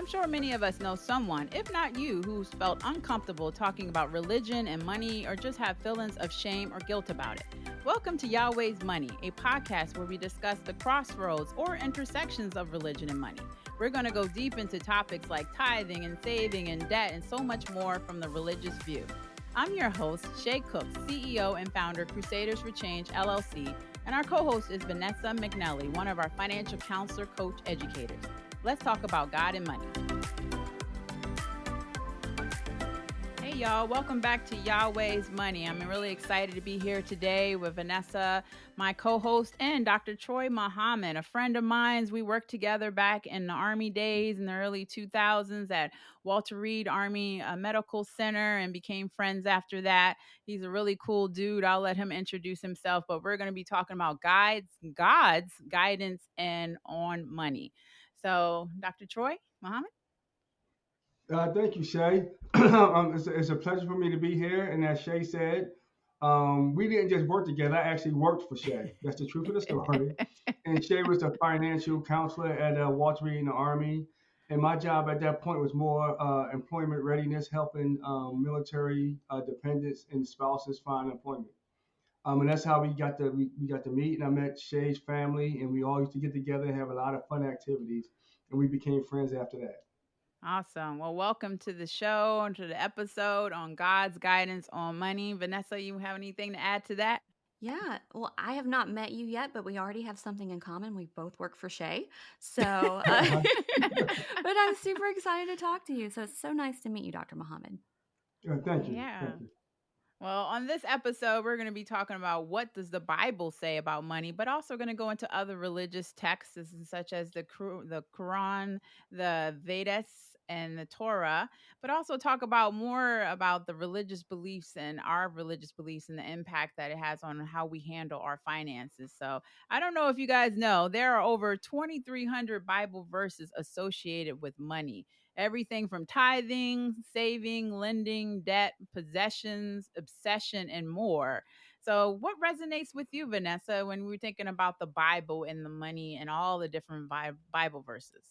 I'm sure many of us know someone, if not you, who's felt uncomfortable talking about religion and money or just have feelings of shame or guilt about it. Welcome to Yahweh's Money, a podcast where we discuss the crossroads or intersections of religion and money. We're going to go deep into topics like tithing and saving and debt and so much more from the religious view. I'm your host, Shay Cook, CEO and founder of Crusaders for Change, LLC, and our co-host is Vanessa McNelly, one of our financial counselor, coach, educators. Let's talk about God and money. Hey, y'all. Welcome back to Yahweh's Money. I'm really excited to be here today with Vanessa, my co-host, and Dr. Troy Muhammad, a friend of mine. We worked together back in the Army days in the early 2000s at Walter Reed Army Medical Center and became friends after that. He's a really cool dude. I'll let him introduce himself, but we're going to be talking about God's guidance and on money. So, Dr. Troy Muhammad? Thank you, Shay. It's a pleasure for me to be here. And as Shay said, we didn't just work together. I actually worked for Shay. That's the truth of the story. And Shay was a financial counselor at Walter Reed in the Army. And my job at that point was more employment readiness, helping military dependents and spouses find employment. And that's how we got to meet. And I met Shay's family, and we all used to get together and have a lot of fun activities. And we became friends after that. Awesome. Well, welcome to the show and to the episode on God's guidance on money. Vanessa, you have anything to add to that? Yeah, well, I have not met you yet, but we already have something in common. We both work for Shay. So, Uh-huh. but I'm super excited to talk to you. So it's so nice to meet you, Dr. Muhammad. Thank you. Yeah. Thank you. Well, on this episode, we're going to be talking about what does the Bible say about money, but also going to go into other religious texts such as the Quran, the Vedas, and the Torah, but also talk about more about the religious beliefs and our religious beliefs and the impact that it has on how we handle our finances. So I don't know if you guys know, there are over 2,300 Bible verses associated with money. Everything from tithing, saving, lending, debt, possessions, obsession, and more. So, what resonates with you, Vanessa, when we're thinking about the Bible and the money and all the different Bible verses?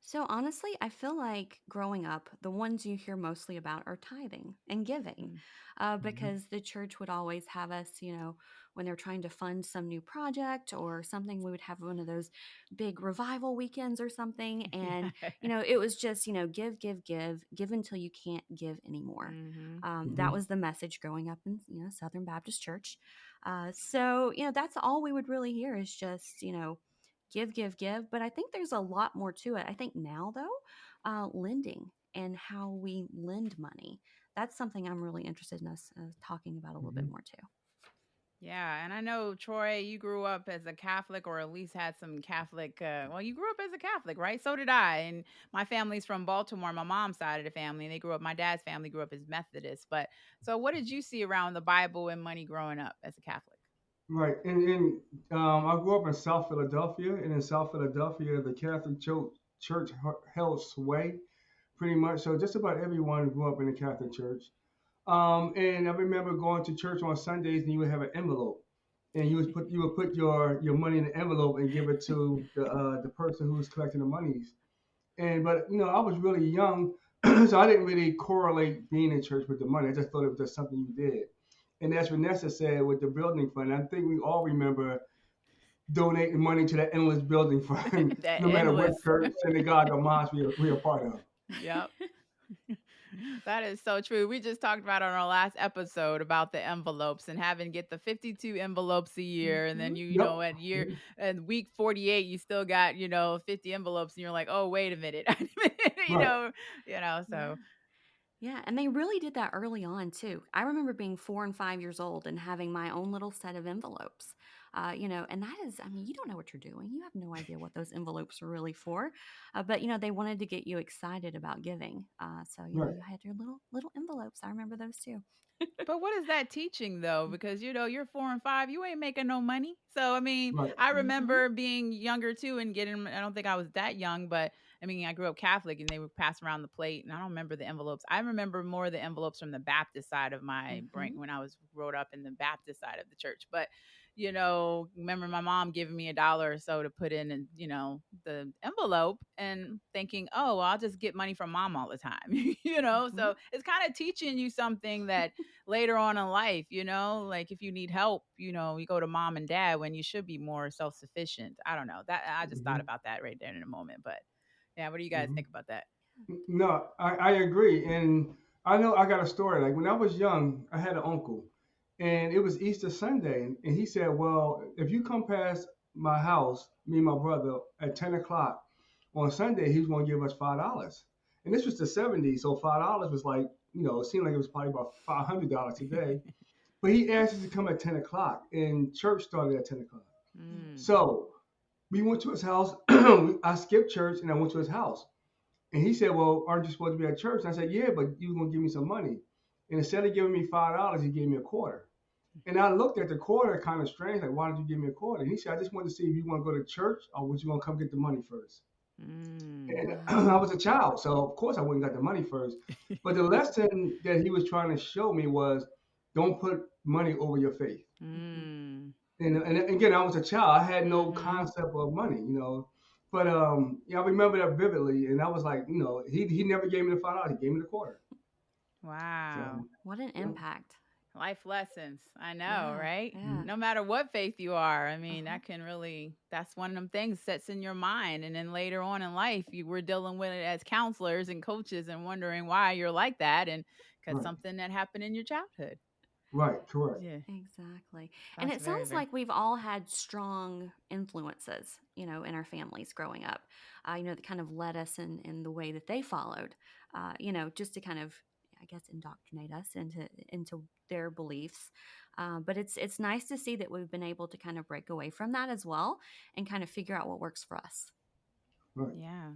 So honestly, I feel like growing up, the ones you hear mostly about are tithing and giving, Mhm. because the church would always have us, when they're trying to fund some new project or something, we would have one of those big revival weekends or something. And, Yeah. it was just, give, give, give until you can't give anymore. Hmm. That Mhm. was the message growing up in, Southern Baptist Church. So, that's all we would really hear is just, give, give, give. But I think there's a lot more to it. I think now, though, lending and how we lend money, that's something I'm really interested in us talking about a little bit Mhm. more too. Yeah, and I know Troy, you grew up as a Catholic, or at least had some Catholic. Well, you grew up as a Catholic, right? So did I, and my family's from Baltimore. My mom's side of the family, and they grew up. My dad's family grew up as Methodist. But so, what did you see around the Bible and money growing up as a Catholic? Right. I grew up in South Philadelphia, and in South Philadelphia, the Church held sway pretty much. So just about everyone grew up in the Catholic Church. And I remember going to church on Sundays, and you would have an envelope, and you would put your money in the envelope and give it to the person who was collecting the monies. But I was really young, so I didn't really correlate being in church with the money. I just thought it was just something you did. And as Vanessa said with the building fund, I think we all remember donating money to that endless building fund, That no matter what endless. church, synagogue, or mosque we are part of. Yep. That is so true. We just talked about on our last episode about the envelopes and having to get the 52 envelopes a year. And then Hmm. you know, Yep. at and week 48, you still got, 50 envelopes and you're like, oh, wait a minute. you Right. know, Yeah. so Yeah, and they really did that early on too. I remember being 4 and 5 years old and having my own little set of envelopes. And that is, I mean, you don't know what you're doing. You have no idea what those envelopes are really for. But they wanted to get you excited about giving. So Right. you had your little envelopes. I remember those too. but what is that teaching though? Because you're 4 and 5, you ain't making no money. So I mean, Right. I Mm-hmm. remember being younger too and getting. I don't think I was that young, but I mean, I grew up Catholic and they would pass around the plate, and I don't remember the envelopes. I remember more the envelopes from the Baptist side of my brain Mm-hmm. when I was brought up in the Baptist side of the church. But remember my mom giving me $1 or so to put in, and the envelope, and thinking, oh, well, I'll just get money from mom all the time. Hmm. So it's kind of teaching you something that later on in life, like if you need help, you go to mom and dad when you should be more self-sufficient. I don't know, that I just thought Hmm. about that right there in a moment. But yeah, what do you guys Hmm. think about that? No, I agree. And I know I got a story. Like when I was young, I had an uncle, and it was Easter Sunday. And he said, well, if you come past my house, me and my brother, at 10 o'clock on Sunday, he was going to give us $5. And this was the 70s. So $5 was like, it seemed like it was probably about $500 today. But he asked us to come at 10 o'clock, and church started at 10 o'clock. Mm. So we went to his house. I skipped church and I went to his house. And he said, well, aren't you supposed to be at church? And I said, yeah, but you were going to give me some money. And instead of giving me $5, he gave me a quarter. And I looked at the quarter kind of strange, like, why did you give me a quarter? And he said, I just wanted to see if you want to go to church or was you going to come get the money first? Mm. And I Wow. was a child, so of course I wouldn't got the money first. But the lesson that he was trying to show me was don't put money over your faith. Hmm. Mm. And again, I was a child. I had no Mhm. concept of money. But yeah, I remember that vividly, and I was like, he never gave me the $5. He gave me the quarter. Wow. So What an yeah, impact. Life lessons. I know, Yeah. right? Yeah. No matter what faith you are. I mean, Uh-huh. that's one of them things sets in your mind. And then later on in life, you were dealing with it as counselors and coaches and wondering why you're like that. And because right, something that happened in your childhood. right, correct. Yeah. Exactly. And That's it very, sounds very. like we've all had strong influences, in our families growing up, that kind of led us in the way that they followed, just to kind of, I guess, indoctrinate us into their beliefs. But it's nice to see that we've been able to kind of break away from that as well and kind of figure out what works for us. Right. Yeah.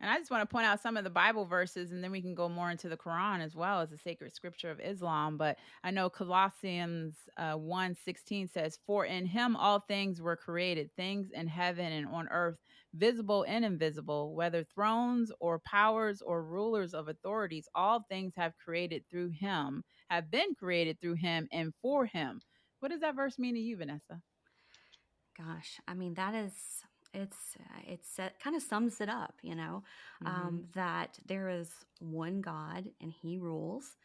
And I just want to point out some of the Bible verses, and then we can go more into the Quran as well as the sacred scripture of Islam. But I know Colossians 1:16 says, "For in him all things were created, things in heaven and on earth, visible and invisible, whether thrones or powers or rulers of authorities, all things have been created through him and for him." What does that verse mean to you, Vanessa? Gosh, I mean, kind of sums it up, Mm-hmm. that there is one God and He rules,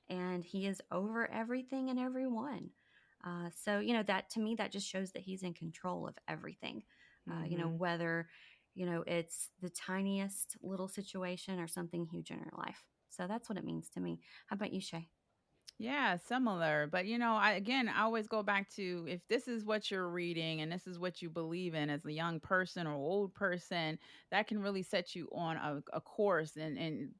and He is over everything and everyone. So that to me that just shows that He's in control of everything. Mm-hmm. Whether it's the tiniest little situation or something huge in our life. So that's what it means to me. How about you, Shay? Yeah, similar. But I always go back to, if this is what you're reading and this is what you believe in as a young person or old person, that can really set you on a course, and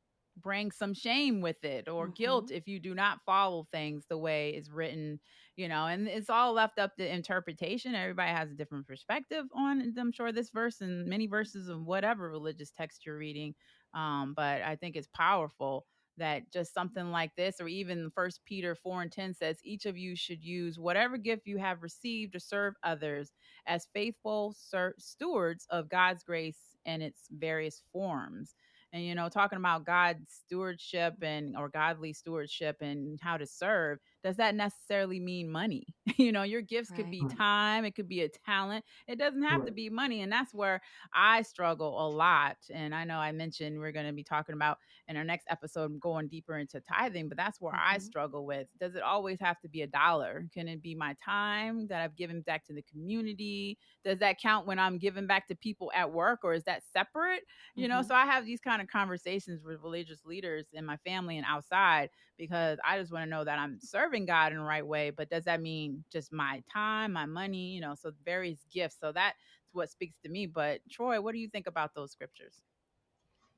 bring some shame with it or Mm-hmm. guilt if you do not follow things the way it's written, and it's all left up to interpretation. Everybody has a different perspective on, I'm sure, this verse and many verses of whatever religious text you're reading. But I think it's powerful that just something like this, or even First Peter 4:10 says, each of you should use whatever gift you have received to serve others as faithful stewards of God's grace in its various forms. And talking about God's stewardship and or godly stewardship and how to serve, does that necessarily mean money? Your gifts could Right. be Right. time, it could be a talent. It doesn't have to Correct. be money, and that's where I struggle a lot. And I know I mentioned we're going to be talking about in our next episode going deeper into tithing, but that's where I Mm-hmm. struggle with. Does it always have to be a dollar? Can it be my time that I've given back to the community? Does that count when I'm giving back to people at work, or is that separate? Mm-hmm. So I have these kind of conversations with religious leaders in my family and outside, because I just want to know that I'm serving God in the right way. But does that mean just my time, my money, so various gifts? So that's what speaks to me. But Troy, what do you think about those scriptures?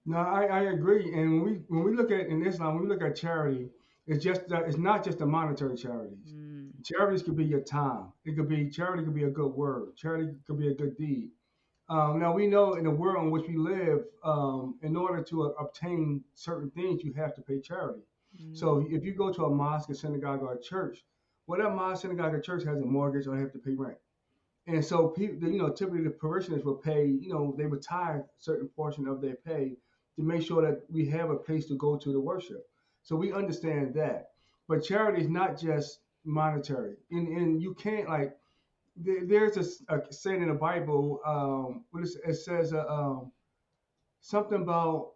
No, I agree. And when we look at in Islam, when we look at charity, it's not just the monetary charities. Mm, Charities could be your time. It could be charity could be a good word. Charity could be a good deed. Now we know in the world in which we live, in order to obtain certain things, you have to pay charity. mm, So if you go to a mosque, a synagogue, or a church, well, that mosque, synagogue, or church has a mortgage or have to pay rent. And so people, typically the parishioners will pay, they would tithe a certain portion of their pay to make sure that we have a place to go to worship. So we understand that. But charity is not just monetary. And you can't like there's a saying in the Bible. It says something about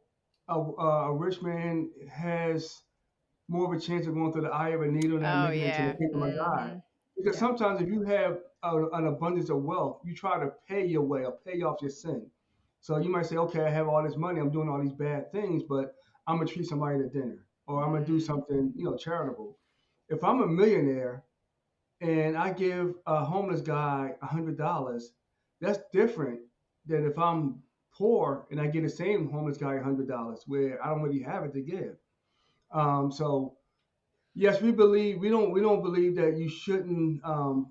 a rich man has more of a chance of going through the eye of a needle than Oh making it to the yeah. kingdom of God. Mhm. Because Yep. sometimes if you have an abundance of wealth, you try to pay your way or pay off your sin. So you might say, okay, I have all this money, I'm doing all these bad things, but I'm gonna treat somebody to dinner or I'm gonna do Mm. something, charitable. If I'm a millionaire and I give a homeless guy $100, that's different than if I'm poor and I give the same homeless guy $100 where I don't really have it to give. So yes, we don't believe that you shouldn't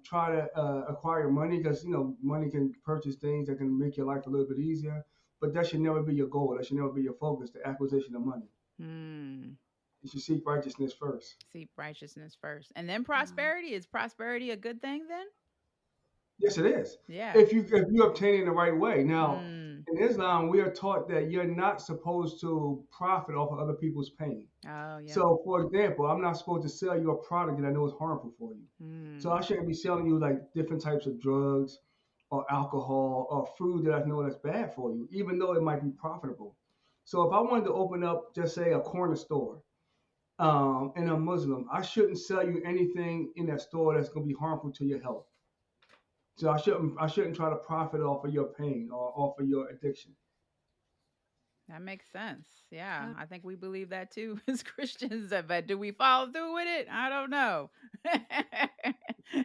try to acquire money because money can purchase things that can make your life a little bit easier. But that should never be your goal. That should never be your focus. The acquisition of money. Mm. You should seek righteousness first. Seek righteousness first. And then Yeah. prosperity. Is prosperity a good thing then? Yes, it is. Yeah. If you obtain it in the right way. Now, Mm. in Islam, we are taught that you're not supposed to profit off of other people's pain. Oh yeah. So, for example, I'm not supposed to sell you a product that I know is harmful for you. So I Mm. shouldn't be selling you like different types of drugs or alcohol or food that I know that's bad for you, even though it might be profitable. So if I wanted to open up, just say, a corner store, and I'm Muslim, I shouldn't sell you anything in that store that's going to be harmful to your health. So I shouldn't try to profit off of your pain or off of your addiction. That makes sense. Yeah, To- I think we believe that too as Christians. But do we follow through with it? I don't know.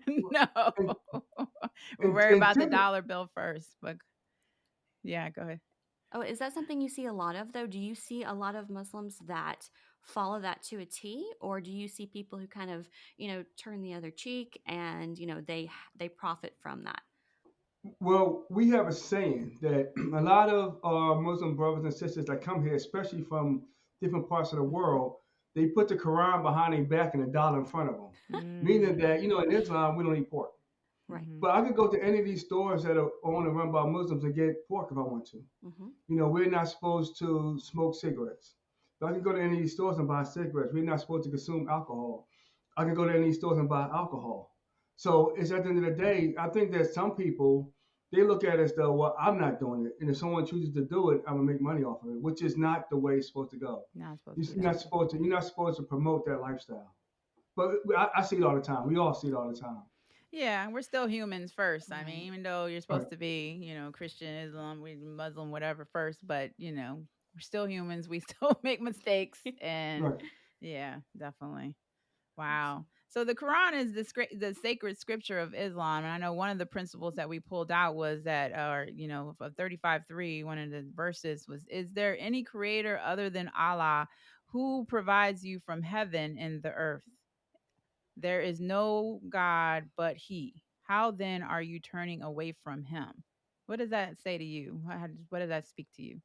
No, And we're and, worried and about the typically, dollar bill first. But yeah, go ahead. Oh, is that something you see a lot of though? Do you see a lot of Muslims that follow that to a T, or do you see people who kind of, turn the other cheek and, they profit from that? well, we have a saying that a lot of our Muslim brothers and sisters that come here, especially from different parts of the Hmm. world, they put the Quran behind their back and a dollar in front of them. Meaning Mm. that, in Islam, we don't eat pork. Right. Mm-hmm. But I could go to any of these stores that are owned and run by Muslims and get pork if I want to. Hmm. We're not supposed to smoke cigarettes. So I can go to any of these stores and buy cigarettes. We're not supposed to consume alcohol. I can go to any of these stores and buy alcohol. So it's at the end of the day, I think that some people they look at it as though, well, I'm not doing it, and if someone chooses to do it, I'm gonna make money off of it, which is not the way it's supposed to go. Not supposed to be You're that not way. supposed to. You're not supposed to promote that lifestyle. But I see it all the time. We all see it all the time. Yeah, we're still humans first. I mean, Right. even though you're Right. supposed to be, Christian, Islam, Muslim, whatever first, but we're still humans. We still make mistakes, and Right. yeah, definitely. Wow. So the Quran is the sacred scripture of Islam, and I know one of the principles that we pulled out was that, or of 35:3, one of the verses was, "Is there any creator other than Allah who provides you from heaven and the earth? There is no God but He. How then are you turning away from Him?" What does that say to you? What does that speak to you?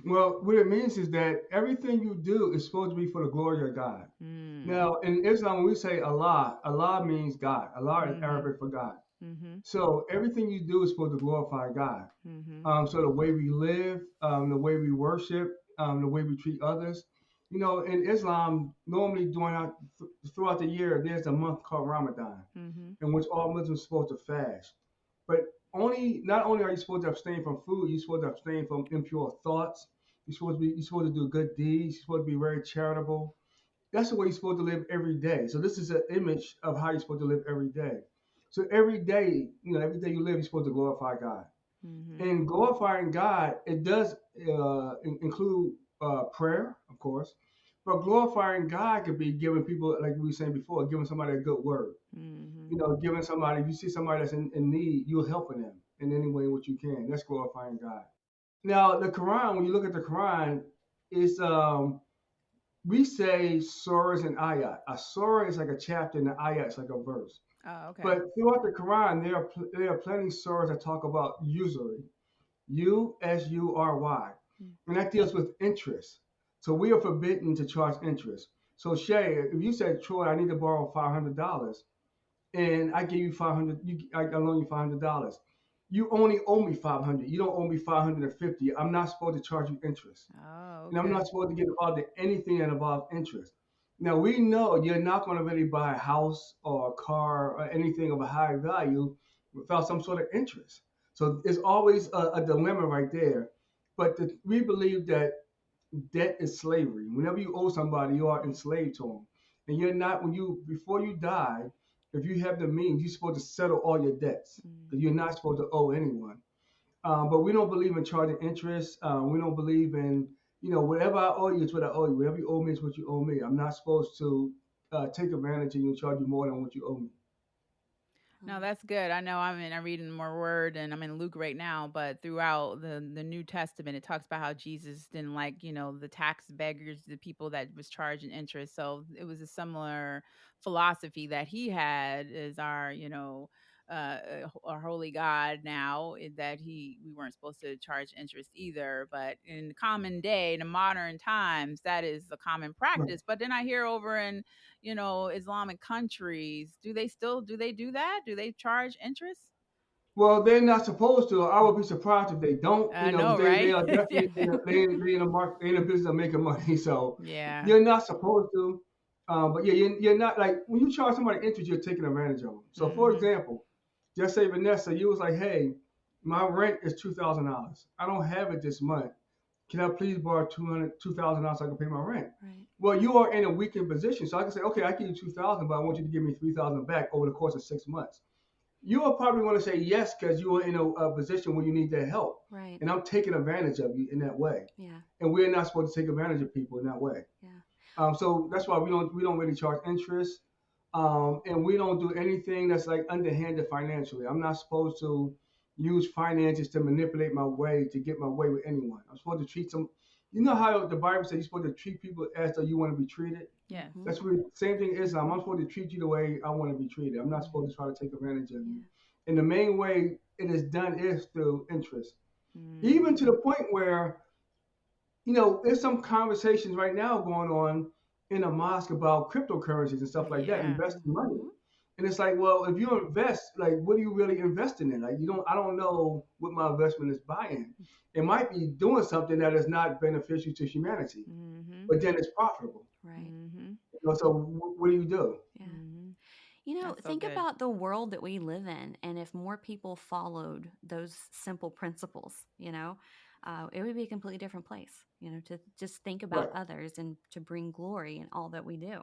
Well, what it means is that everything you do is supposed to be for the glory of God. Mm. Now, in Islam, when we say Allah, Allah means God. Allah is Mhm. Arabic for God. Mhm. So everything you do is supposed to glorify God. Mhm. So the way we live, the way we worship, the way we treat others. In Islam, normally throughout the year, there's a month called Ramadan, Mhm. in which all Muslims are supposed to fast. But not only are you supposed to abstain from food, you're supposed to abstain from impure thoughts. You're supposed to do good deeds. You're supposed to be very charitable. That's the way you're supposed to live every day. So this is an image of how you're supposed to live every day. So every day you live, you're supposed to glorify God. Mhm. And glorifying God, it does include prayer, of course. But glorifying God could be giving people, like we were saying before, giving somebody a good word. Mhm. Giving somebody, if you see somebody that's in need, you're helping them in any way in which you can. That's glorifying God. Now, the Quran, when you look at the Quran, it's we say surahs and ayat. A surah is like a chapter, and an ayat is like a verse. Oh, okay. But throughout the Quran, there are plenty of surahs that talk about usury, Usury, Mm. and that deals with interest. So we are forbidden to charge interest. So Shay, if you said, Troy, I need to borrow $500, and I give you 500, I loan you $500. You only owe me 500. You don't owe me 550. I'm not supposed to charge you interest, Oh, and I'm okay. not supposed to get involved in anything that involves interest. Now we know you're not going to really buy a house or a car or anything of a high value without some sort of interest. So it's always a dilemma right there. But we believe that debt is slavery. Whenever you owe somebody, you are enslaved to them. And you're not, before you die, if you have the means, you're supposed to settle all your debts. Mm. Because you're not supposed to owe anyone. But we don't believe in charging interest. We don't believe in, whatever I owe you is what I owe you. Whatever you owe me is what you owe me. I'm not supposed to take advantage of you and charge you more than what you owe me. No, Um, that's good. I know I'm reading more word and I'm in Luke right now, but throughout the New Testament, it talks about how Jesus didn't like, the tax beggars, the people that was charging interest. So it was a similar philosophy that he had as our, our holy God now that we weren't supposed to charge interest either. But in the common day, in the modern times, that is a common Right. practice. But then I hear over in Islamic countries, do they do that? Do they charge interest? Well, they're not supposed to. I would be surprised if they don't, I because know, they right? are Yeah. definitely they in a market, they in a business of making money. So Yeah. you're not supposed to. But yeah, you're not, like, when you charge somebody interest, you're taking advantage of them. So for Mhm. example, just say Vanessa, you was like, hey, my rent is $2,000. I don't have it this month. Can I please borrow $2,000 so I can pay my rent? right. Well, you are in a weakened position, so I can say, okay, I give you 2,000, but I want you to give me 3,000 back over the course of 6 months. You will probably want to say yes because you are in a position where you need that help, Right. and I'm taking advantage of you in that way. Yeah. And we're not supposed to take advantage of people in that way. Yeah. So that's why we don't really charge interest, and we don't do anything that's like underhanded financially. I'm not supposed to use finances to manipulate my way to get my way with anyone. I'm supposed to treat some. You know how the Bible says you're supposed to treat people as though you want to be treated. Yes. Mm-hmm. That's really same thing Islam. I'm supposed to treat you the way I want to be treated. I'm not supposed Mhm. to try to take advantage of you. Yeah. And the main way it is done is through interest. Mm. Even to the point where, there's some conversations right now going on in a mosque about cryptocurrencies and stuff like that, Yeah. investing money. Mm-hmm. And it's like, well, if you invest, like, what are you really investing in? Like, I don't know what my investment is buying. It might be doing something that is not beneficial to humanity, Mhm. but then it's profitable. Right. Mhm. So what do you do? Yeah. Mhm. That's so Think good. about the world that we live in, and if more people followed those simple principles, it would be a completely different place. To just think about Right, others and to bring glory in all that we do.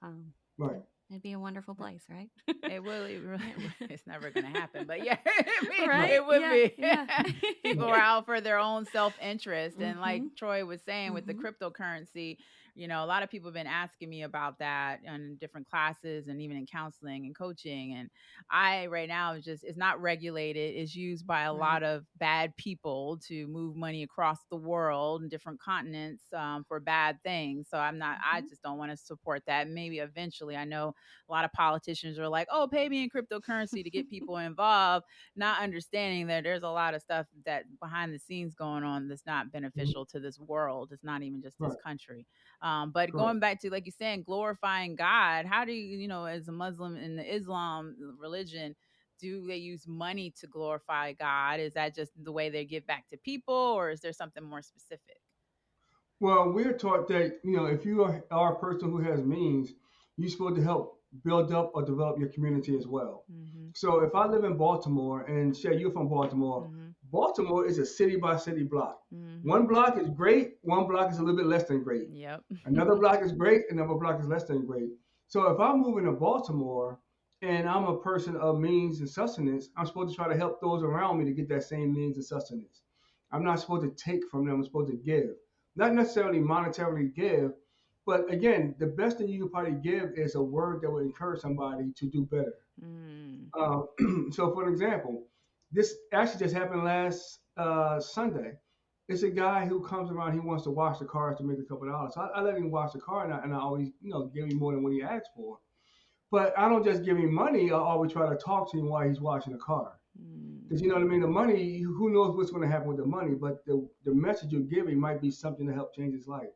Um, right, it'd be a wonderful place, right? It really Yeah. it's never gonna happen, but yeah, I mean, right, Right? it would Yeah. be. Yeah. People right. are out for their own self-interest, and like Mm-hmm. Troy was saying with the Mm-hmm. cryptocurrency, a lot of people have been asking me about that in different classes and even in counseling and coaching. And I right now is just it's not regulated. It's used by a Right. lot of bad people to move money across the world and different continents for bad things. So I Mm-hmm. just don't want to support that. Maybe eventually, I know a lot of politicians are like, "Oh, pay me in cryptocurrency to get people involved," not understanding that there's a lot of stuff that behind the scenes going on that's not Mhm. beneficial to this world. It's not even just this Right, country. But correct. going back to like you're saying, glorifying God, how do you, as a Muslim in the Islam religion, do they use money to glorify God? Is that just the way they give back to people, or is there something more specific? Well, we're taught that, if you are a person who has means, you're supposed to help build up or develop your community as well. Mm-hmm. So if I live in Baltimore, and Shay, you're from Baltimore, Mm-hmm. Baltimore is a city by city block. Mm-hmm. One block is great, one block is a little bit less than great. Yep. Another block is great, another block is less than great. So if I'm moving to Baltimore and I'm a person of means and sustenance, I'm supposed to try to help those around me to get that same means and sustenance. I'm not supposed to take from them, I'm supposed to give. Not necessarily monetarily give, but again, the best thing you can probably give is a word that would encourage somebody to do better. Mm. So, for example, this actually just happened last Sunday. It's a guy who comes around. He wants to wash the cars to make a couple of dollars. So I let him wash the car, and I always, give him more than what he asked for. But I don't just give him money. I always try to talk to him while he's washing the car. Mm. Because you know what I mean. The money, who knows what's going to happen with the money? But the message you're giving might be something to help change his life.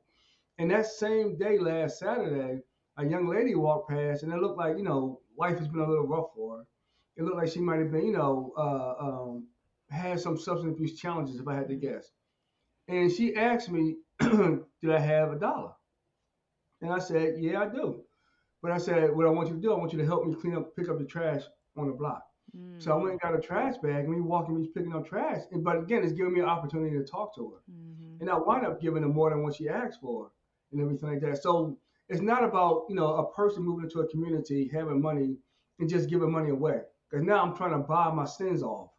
And that same day, last Saturday, a young lady walked past, and it looked like, life has been a little rough for her. It looked like she might have been, had some substance abuse challenges, if I had to Mm. guess. And she asked me, did I have a dollar? And I said, yeah, I do. But I said, what I want you to do, I want you to help me pick up the trash on the block. So I went Mm. and got a trash bag, and we walking, we picking up trash. But again, it's giving me an opportunity to talk to her, Mhm. and I wind up giving her more than what she asked for, and everything like that. So it's not about a person moving into a community having money and just giving money away. Because now I'm trying to buy my sins off.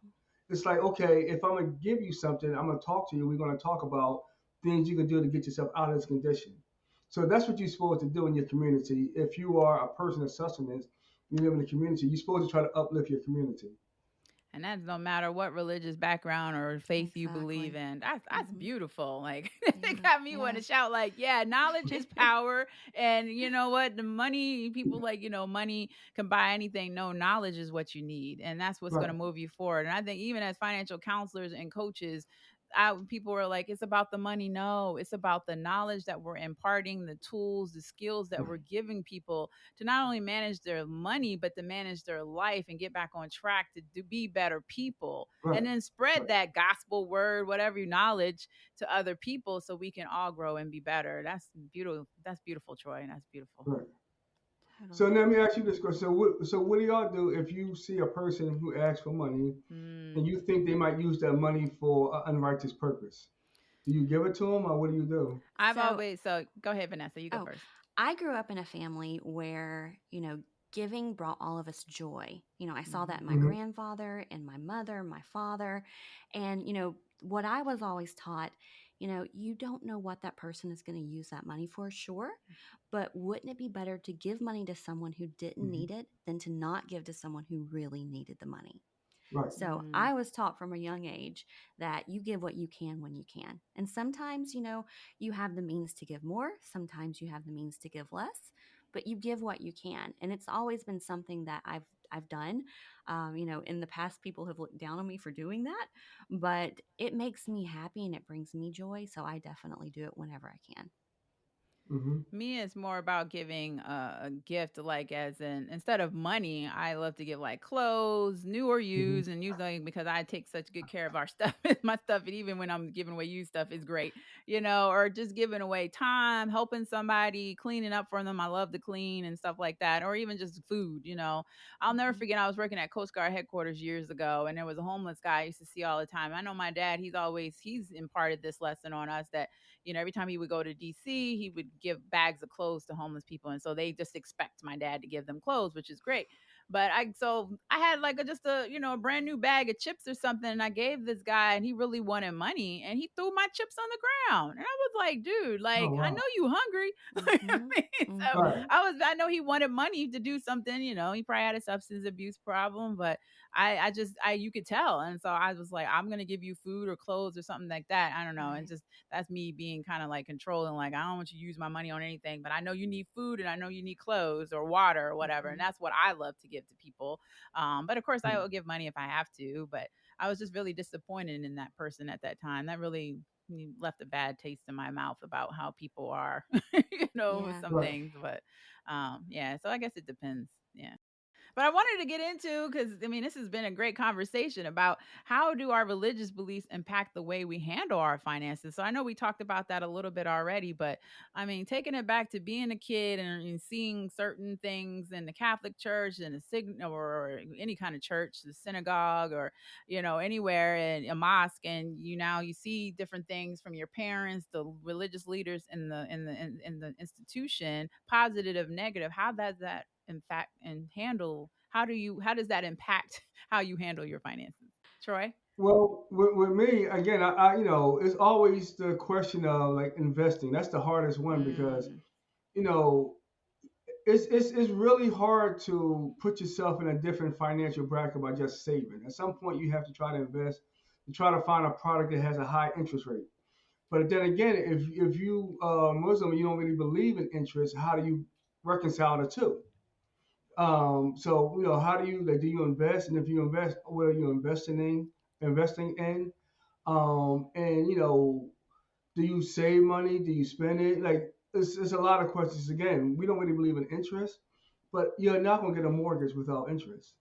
It's like, okay, if I'm gonna give you something, I'm gonna talk to you. We're gonna talk about things you can do to get yourself out of this condition. So that's what you're supposed to do in your community. If you are a person of sustenance, you live in the community, you're supposed to try to uplift your community. And that's no matter what religious background or faith you believe Exactly. in. That's Hmm. beautiful. Like it Yeah. got me want Yeah. to shout like, yeah, knowledge is power. And you know what? The money people like, money can buy anything. No, knowledge is what you need. And that's what's going Right, to move you forward. And I think even as financial counselors and coaches, people were like, it's about the money. No, it's about the knowledge that we're imparting, the tools, the skills that right, we're giving people to not only manage their money, but to manage their life and get back on track to be better people. right, And then spread right, that gospel word, whatever knowledge to other people so we can all grow and be better. That's beautiful. That's beautiful, Troy. That's beautiful. right. So Totally. let me ask you this question. So what do y'all do if you see a person who asks for money and Mm. you think they might use that money for an unrighteous purpose? Do you give it to them or what do you do? I've So, always, so go ahead, Vanessa. You go oh, first. I grew up in a family where, giving brought all of us joy. I saw that in my Hmm. grandfather and my mother, my father. And, what I was always taught, you don't know what that person is going to use that money for, sure. But wouldn't it be better to give money to someone who didn't Hmm. need it than to not give to someone who really needed the money? Right. So Mm. I was taught from a young age that you give what you can when you can. And sometimes, you have the means to give more, sometimes you have the means to give less, but you give what you can. And it's always been something that I've done. In the past, people have looked down on me for doing that, but it makes me happy and it brings me joy. So I definitely do it whenever I can. Hmm. Me, it's more about giving a gift, like as in instead of money, I love to give like clothes, new or Hmm. used, and usually because I take such good care of our stuff, my stuff, and even when I'm giving away used stuff is great, or just giving away time, helping somebody, cleaning up for them. I love to clean and stuff like that, or even just food. I'll never Hmm. forget, I was working at Coast Guard headquarters years ago, and there was a homeless guy I used to see all the time. I know my dad, he's imparted this lesson on us that every time he would go to DC, he would give bags of clothes to homeless people. And so they just expect my dad to give them clothes, which is great. But I had like just a brand new bag of chips or something. And I gave this guy and he really wanted money and he threw my chips on the ground. And I was like, dude, Oh like, I know wow. you hungry. I Hmm. mean, so Hmm. Right. I know he wanted money to do something, he probably had a substance abuse problem, but you could tell. And so I was like, I'm going to give you food or clothes or something like that. I don't know. And Right. just, that's me being kind of like controlling, like, I don't want you to use my money on anything, but I know you need food and I know you need clothes or water or whatever. And Hmm. that's what I love to give to people. But of course, I Right. will give money if I have to. But I was just really disappointed in that person at that time. That really left a bad taste in my mouth about how people are, with Yeah. some Right. things. But yeah, so I guess it depends. Yeah. But I wanted to get into, because I mean, this has been a great conversation about how do our religious beliefs impact the way we handle our finances. So I know we talked about that a little bit already, but I mean, taking it back to being a kid and seeing certain things in the Catholic Church and a signal or any kind of church, the synagogue or anywhere in a mosque, and now you see different things from your parents, the religious leaders in the institution, positive, negative. How does that in fact and handle how does that impact how you handle your finances, Troy? Well, with me again, it's always the question of like investing. That's the hardest one because Mm. you know it's really hard to put yourself in a different financial bracket by just saving. At some point, you have to try to invest to try to find a product that has a high interest rate. But then again, if you Muslim, you don't really believe in interest. How do you reconcile the two? So how do you like? Do you invest? And if you invest, what are you investing in? And do you save money? Do you spend it? Like it's a lot of questions. Again, we don't really believe in interest, but you're not gonna get a mortgage without interest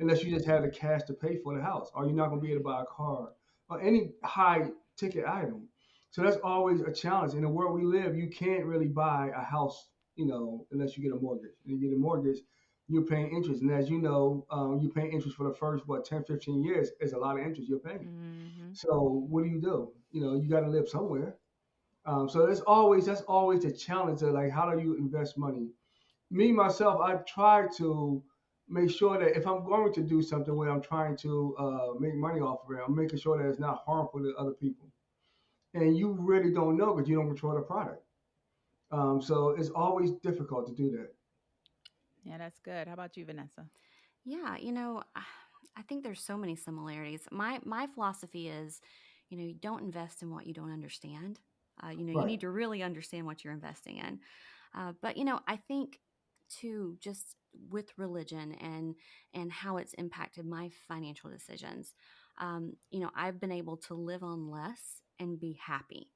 unless you Mm-mm. just have the cash to pay for the house, or you're not gonna be able to Right. buy a car or any high ticket item. So that's always a challenge. In the world we live, you can't really buy a house, unless you get a mortgage. And you get a mortgage, you're paying interest. And as you know, you're paying interest for the first, 10, 15 years. It's a lot of interest you're paying. Mhm. So what do? You got to live somewhere. So that's always the challenge of like, how do you invest money? Me, myself, I try to make sure that if I'm going to do something where I'm trying to make money off of it, I'm making sure that it's not harmful to other people. And you really don't know because you don't control the product. So it's always difficult to do that. Yeah, that's good. How about you, Vanessa? Yeah, I think there's so many similarities. My philosophy is, you don't invest in what you don't understand. You Right. need to really understand what you're investing in. But I think too, just with religion and how it's impacted my financial decisions. I've been able to live on less and be happy.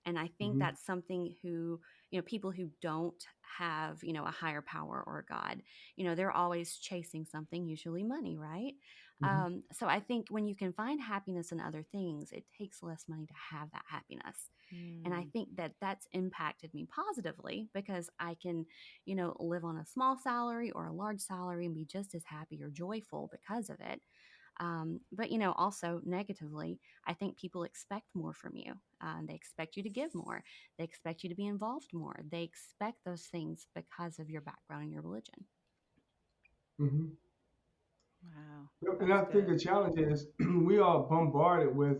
And I think Hmm. that's something who, people who don't have, a higher power or a God, they're always chasing something, usually money, right? Hmm. So I think when you can find happiness in other things, it takes less money to have that happiness. And I Mm. think that that's impacted me positively because I can, live on a small salary or a large salary and be just as happy or joyful because of it. But also negatively, I think people expect more from you. They expect you to give more. They expect you to be involved more. They expect those things because of your background and your religion. Hmm. Wow, And that's I think good. the challenge is we are bombarded with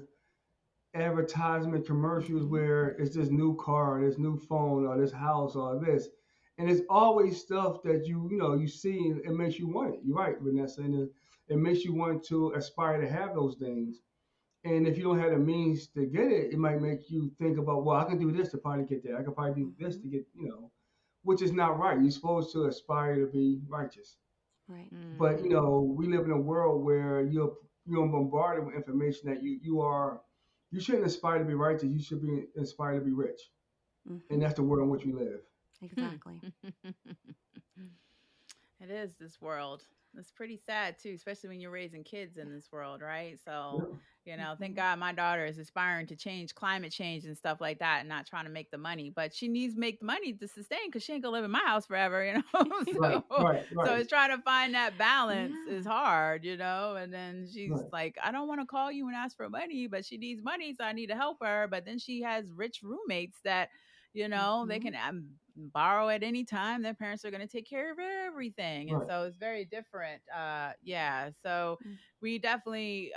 advertisement commercials Hmm. where it's this new car, this new phone, or this house, or this, and it's always stuff that you see, and it makes you want it. You're right, Vanessa, and it makes you want to aspire to have those things. And if you don't have the means to get it, it might make you think about, well, I can do this to probably get that. I can probably do this Hmm. to get, which is not right. You're supposed to aspire to be righteous. Right. But Mhm. we live in a world where you're bombarded with information that you shouldn't aspire to be righteous. You should be inspired to be rich, and Hmm. that's the world in which we live. Hmm. Exactly. It is this world. It's pretty sad too, especially when you're raising kids in this world, right? So, Yeah. thank Hmm. God my daughter is aspiring to change climate change and stuff like that and not trying to make the money, but she needs to make the money to sustain because she ain't gonna live in my house forever. Right, so right, so right, it's trying to find that balance is Yeah. hard. And then she's right. like, I don't want to call you and ask for money, but she needs money, so I need to help her. But then she has rich roommates that they Hmm. can borrow at any time. Their parents are going to take care of everything. And Right. so it's very different. Yeah. So we definitely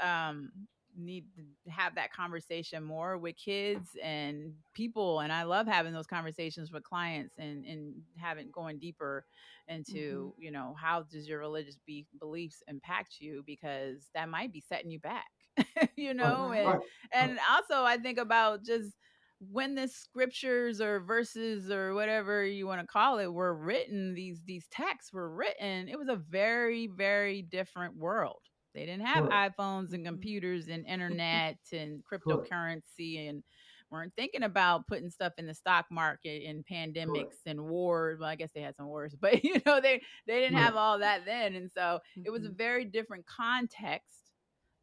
need to have that conversation more with kids and people. And I love having those conversations with clients and having going deeper Hmm. into, how does your religious beliefs impact you? Because that might be setting you back, Right, Right. right, right, and also I think about just when the scriptures or verses or whatever you want to call it were written, these texts were written, it was a very, very different world. They didn't have correct, iPhones and Hmm. computers and internet and correct, cryptocurrency, and weren't thinking about putting stuff in the stock market and correct. pandemics and wars. Well, I guess they had some wars, but they didn't Right, have all that then. And so it was a Hmm. very different context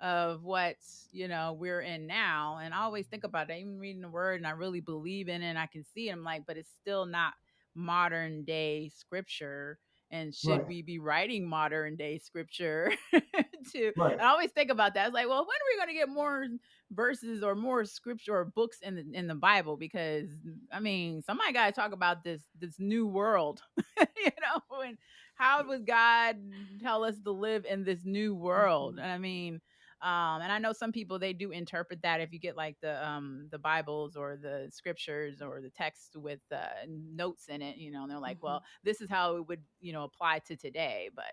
of what we're in now. And I always think about it, even reading the word, and I really believe in it and I can see it. I'm like, but it's still not modern day scripture. And should right, we be writing modern day scripture to right, I always think about that. It's like, well, when are we going to get more verses or more scripture or books in the Bible? Because I mean, somebody got to talk about this new world, and how would God tell us to live in this new world? Hmm. And I mean, and I know some people, they do interpret that if you get like the Bibles or the scriptures or the text with notes in it, and they're like, Hmm. well, this is how it would apply to today. But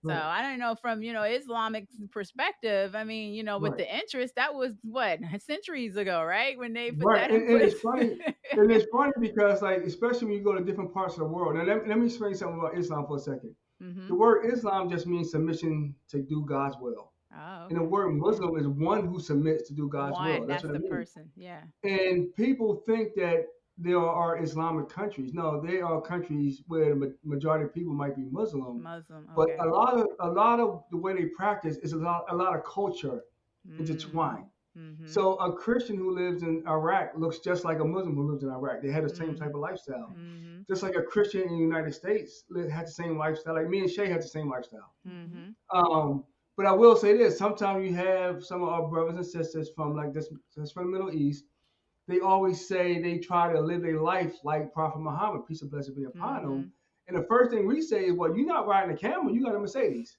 so right, I don't know, from Islamic perspective. I mean, with right, the interest, that was what, centuries ago, right? When they put right. that And, in and place. it's funny, and it's funny because like especially when you go to different parts of the world. Now let me explain something about Islam for a second. Hmm. The word Islam just means submission to do God's will. Oh, And the okay. word Yeah. Muslim is one who submits to do God's will. One, That's that's what it the means. person. Yeah. And people think that there are Islamic countries. No, they are countries where the majority of people might be Muslim, Muslim. but Okay. a lot of the way they practice is a lot of culture Mm-hmm. intertwined. Mhm. So a Christian who lives in Iraq looks just like a Muslim who lives in Iraq. They had the same type Mhm. of lifestyle. Mhm. Just like a Christian in the United States had the same lifestyle. Like me and Shay had the same lifestyle. Mm-hmm. Mhm. But I will say this: sometimes you have some of our brothers and sisters from like this, just from the Middle East. They always say they try to live their life like Prophet Muhammad, peace and blessings be upon him. Mhm. And the first thing we say is, "Well, you're not riding a camel; you got a Mercedes."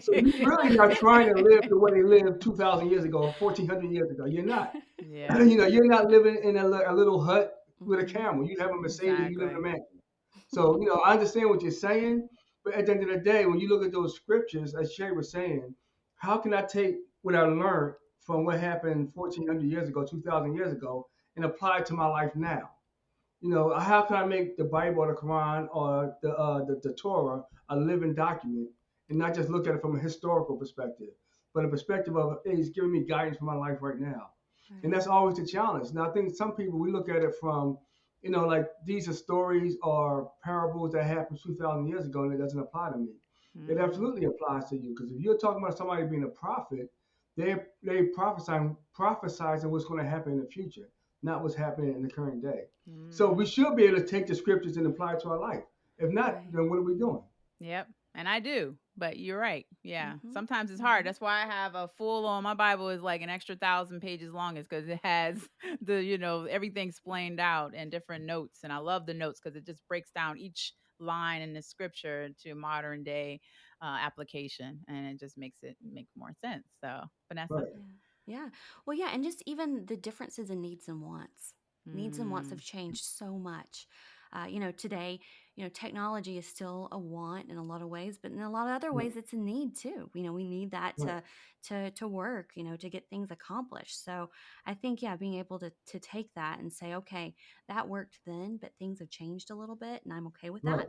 So you're really not trying to live the way they lived 2,000 years ago, 1,400 years ago. You're not. Yeah. You're not living in a little hut with a Mm-hmm. camel. You have a Mercedes. You live in a Exactly. mansion. So I understand what you're saying, but at the end of the day, when you look at those scriptures, as Shay was saying, how can I take what I learned from what happened 1,400 years ago, 2,000 years ago, and apply it to my life now? How can I make the Bible or the Quran or the Torah a living document and not just look at it from a historical perspective, but a perspective of, hey, it's giving me guidance for my life right now. And Right. that's always the challenge. Now, I think some people, we look at it from, like these are stories or parables that happened 2,000 years ago and it doesn't apply to me. It Mhm. absolutely applies to you because if you're talking about somebody being a prophet, they prophesizing what's going to happen in the future, not what's happening in the current day. So we Mm. should be able to take the scriptures and apply it to our life. If not, Right. then what are we doing? Yep. And I do. But you're right. Yeah. Mm-hmm. Sometimes it's hard. Mm-hmm. That's why I have a full on my Bible is like an extra 1,000 pages long is because it has everything explained out and different notes. And I love the notes because it just breaks down each line in the scripture to modern day application and it just makes it make more sense. So, Vanessa. Right, Yeah. Yeah. Well, yeah. And just even the differences in needs and wants. Needs and wants have Mm. changed so much. Today, technology is still a want in a lot of ways, but in a lot of other right, ways, it's a need too. We need that right, to work, to get things accomplished. So I think, yeah, being able to take that and say, okay, that worked then, but things have changed a little bit, and I'm okay with that. right,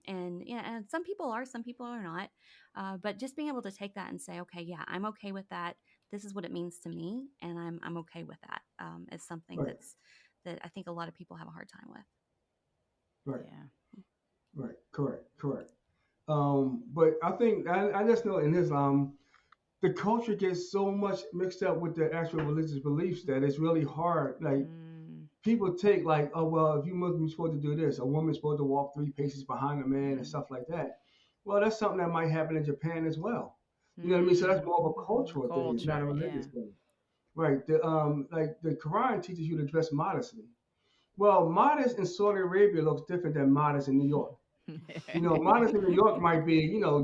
And yeah, and some people are not. But just being able to take that and say, okay, yeah, I'm okay with that. This is what it means to me, and I'm okay with that. Is something right, that I think a lot of people have a hard time with. right, Yeah. right. Correct, correct. But I think I just know in Islam, the culture gets so much mixed up with the actual religious beliefs that it's really hard. Like Mm. people take like, oh well, if you Muslim, you're supposed to do this. A woman's supposed to walk 3 paces behind a man and Mm. stuff like that. Well, that's something that might happen in Japan as well. You know what I mean? So that's Mm. more of a Mm-hmm. cultural thing. It's not a Culture. religious Yeah. thing, right? The Quran teaches you to dress modestly. Well, modest in Saudi Arabia looks different than modest in New York. Modest in New York might be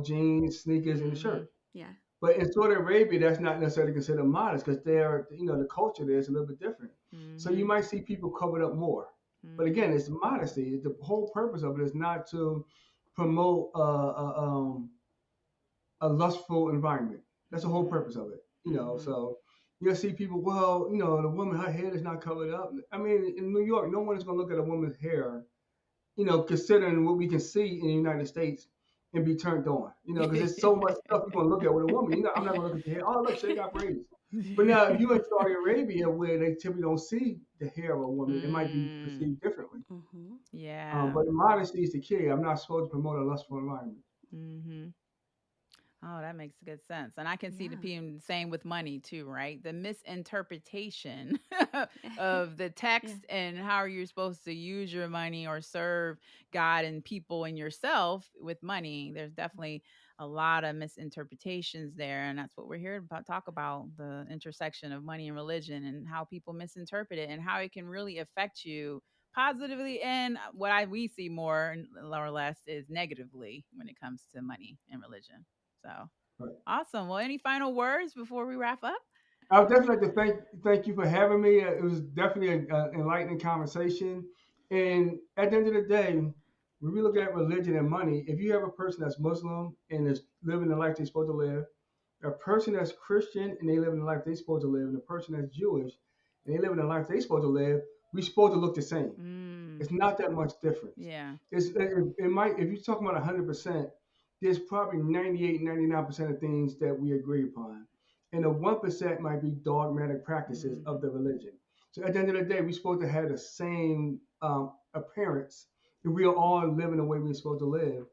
jeans, sneakers, and a Mhm. shirt. Yeah. But in Saudi Arabia, that's not necessarily considered modest because the culture there is a little bit different. So you Mhm. might see people covered up more. But Mhm. again, it's modesty. The whole purpose of it is not to promote a lustful environment. That's the whole Mhm. purpose of it. Mhm. So you'll see people, well, the woman, her hair is not covered up. I mean, in New York, no one is going to look at a woman's hair, considering what we can see in the United States and be turned on, because there's so much stuff you're going to look at with a woman. I'm not going to look at the hair. Oh, look, Shay got braids. But now, if you're in Saudi Arabia, where they typically don't see the hair of a woman, it might be Mm. perceived differently. Mm-hmm. Yeah. But modesty is the key. I'm not supposed to promote a lustful environment. Mhm. Oh, that makes good sense. And I can see the Yeah. PM same with money too, right? The misinterpretation of the Yeah. text and how you're supposed to use your money or serve God and people and yourself with money. There's definitely a lot of misinterpretations there. And that's what we're here about talk about the intersection of money and religion and how people misinterpret it and how it can really affect you positively and what we see more or less is negatively when it comes to money and religion. So Right. awesome. Well, any final words before we wrap up? I would definitely like to thank you for having me. It was definitely an enlightening conversation. And at the end of the day, when we look at religion and money, if you have a person that's Muslim and is living the life they're supposed to live, a person that's Christian and they live in the life they're supposed to live, and a person that's Jewish and they live in the life they're supposed to live, we supposed to look the same. Mm, It's not that much difference. yeah. It might, if you're talking about 100%, there's probably 98, 99% of things that we agree upon. And the 1% might be dogmatic practices of Hmm. the religion. So at the end of the day, we're supposed to have the same appearance. If we are all living the way we're supposed to live.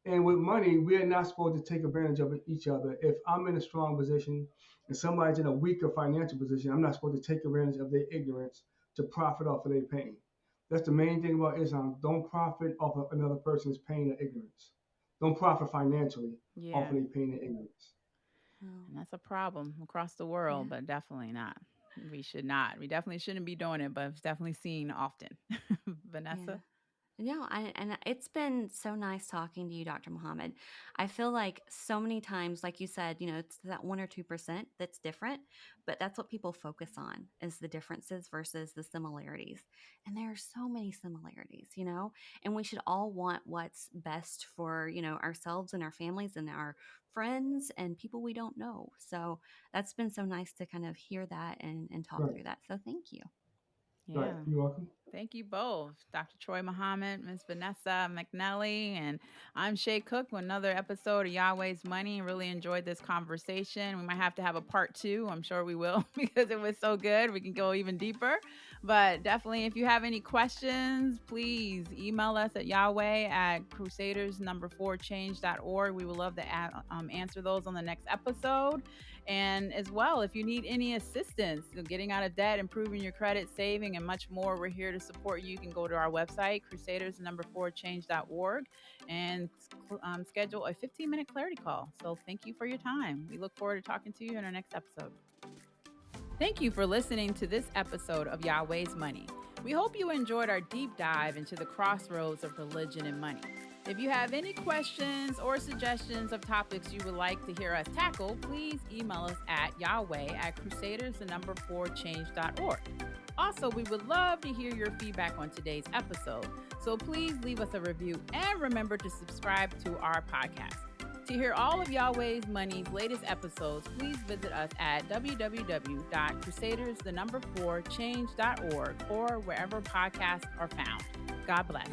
And with money, we are not supposed to take advantage of each other. If I'm in a strong position and somebody's in a weaker financial position, I'm not supposed to take advantage of their ignorance to profit off of their pain. That's the main thing about Islam. Don't profit off of another person's pain or ignorance. Don't profit financially off Yeah. of their pain and ignorance. Oh, And that's a problem across the yeah. world, but definitely not. We should not. We definitely shouldn't be doing it, but it's definitely seen often. Yeah. Vanessa? No, and it's been so nice talking to you, Dr. Muhammad. I feel like so many times, like you said, it's that 1 or 2% that's different, but that's what people focus on is the differences versus the similarities. And there are so many similarities, and we should all want what's best for, ourselves and our families and our friends and people we don't know. So that's been so nice to kind of hear that and talk Right, through that. So thank you. right. Yeah. You're welcome. Thank you both, Dr. Troy Muhammad, Miss Vanessa McNelly, and I'm Shay Cook with another episode of Yahweh's Money. Really enjoyed this conversation. We might have to have a part two. I'm sure we will because it was so good. We can go even deeper. But definitely, if you have any questions, please email us at Yahweh at crusaders4change.org. We would love to answer those on the next episode. And as well, if you need any assistance getting out of debt, improving your credit, saving, and much more, we're here to support you. You can go to our website, crusaders4change.org, and schedule a 15-minute clarity call. So thank you for your time. We look forward to talking to you in our next episode. Thank you for listening to this episode of Yahweh's Money. We hope you enjoyed our deep dive into the crossroads of religion and money. If you have any questions or suggestions of topics you would like to hear us tackle, please email us at yahweh@crusaders4change.org. Also, we would love to hear your feedback on today's episode, so please leave us a review and remember to subscribe to our podcast. To hear all of Yahweh's Money's latest episodes, please visit us at www.crusaders4change.org or wherever podcasts are found. God bless.